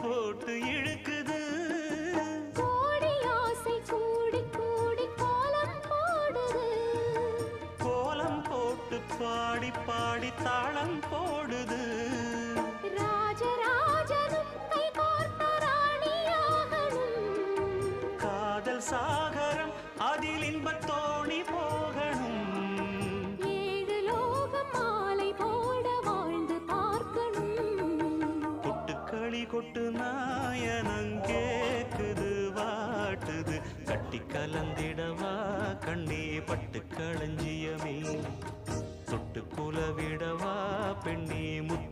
போட்டு இழுக்குது. கோடி ஆசை கூடி கூடி கோலம் போடுது. கோலம் போட்டு பாடி பாடி தாளம் போடுது. ராஜராஜனும் கை கோர்த்த ராணியாகணும். காதல் சாகரம் அதில் இன்பத் தோணி போகணும். ஏழு லோகம் மாலை போட வாழ்ந்து பார்க்கணும். கொட்டுக்களி கொட்டு நாயனங் கேக்குது வாட்டுது. கட்டி கலந்திடவா கண்ணே பட்டு களஞ்சியமே. தொட்டு குலவிடவா பெண்ணே முத்து